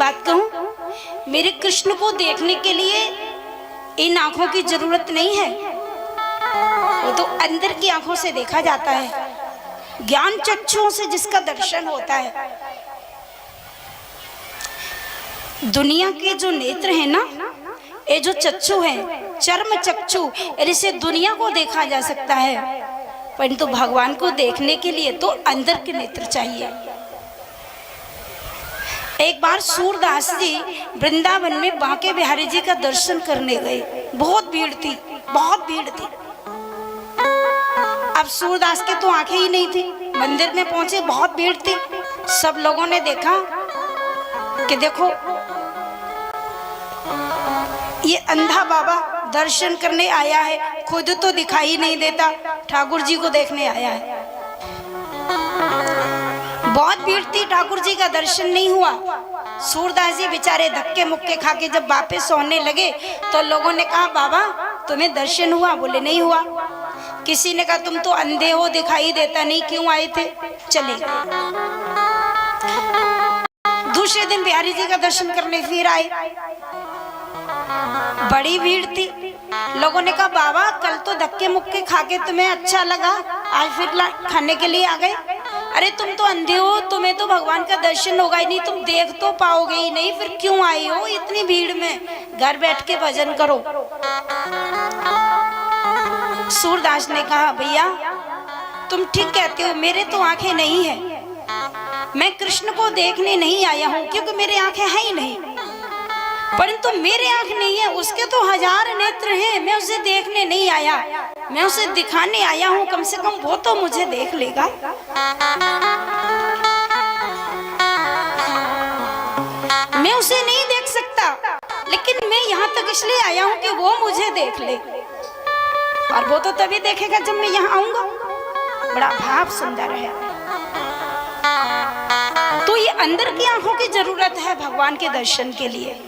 बात कहूं, मेरे कृष्ण को देखने के लिए इन आंखों की जरूरत नहीं है, वो तो अंदर की आंखों से देखा जाता है, ज्ञान चक्षुओं से जिसका दर्शन होता है। दुनिया के जो नेत्र हैं ना, ये जो चक्षु हैं, चर्म चक्षु, इससे दुनिया को देखा जा सकता है, परंतु भगवान को देखने के लिए तो अंदर के नेत्र चाहिए। एक बार सूरदास जी वृंदावन में बांके बिहारी जी का दर्शन करने गए। बहुत भीड़ थी, बहुत भीड़ थी। अब सूरदास के तो आंखें ही नहीं थी। मंदिर में पहुंचे, बहुत भीड़ थी। सब लोगों ने देखा कि देखो ये अंधा बाबा दर्शन करने आया है, खुद तो दिखाई नहीं देता, ठाकुर जी को देखने आया है। बहुत भीड़ थी, ठाकुर जी का दर्शन नहीं हुआ। सूरदास जी बेचारे धक्के मुक्के खा के जब वापस सोने लगे तो लोगों ने कहा, बाबा तुम्हें दर्शन हुआ? बोले नहीं हुआ। किसी ने कहा, तुम तो अंधे हो, दिखाई देता नहीं, क्यों आए थे? चले गए। दूसरे दिन बिहारी जी का दर्शन करने फिर आए, बड़ी भीड़ थी। लोगों ने कहा, बाबा कल तो धक्के मुक्के खा के तुम्हें अच्छा लगा, आज फिर खाने के लिए आ गए? अरे तुम तो अंधे हो, तुम्हें तो भगवान का दर्शन होगा ही नहीं, तुम देख तो पाओगे ही नहीं, फिर क्यों आई हो इतनी भीड़ में? घर बैठ के भजन करो। सूरदास ने कहा, भैया तुम ठीक कहते हो, मेरे तो आंखें नहीं है, मैं कृष्ण को देखने नहीं आया हूँ, क्योंकि मेरे आंखें हैं ही नहीं। परंतु मेरे आंख नहीं है, उसके तो हजार नेत्र हैं, मैं उसे देखने नहीं आया, मैं उसे दिखाने आया हूँ, कम से कम वो तो मुझे देख लेगा। मैं उसे नहीं देख सकता, लेकिन मैं यहाँ तक इसलिए आया हूँ कि वो मुझे देख ले, और वो तो तभी देखेगा जब मैं यहाँ आऊंगा। बड़ा भाव सुंदर है। तो ये अंदर की आंखों की जरूरत है भगवान के दर्शन के लिए।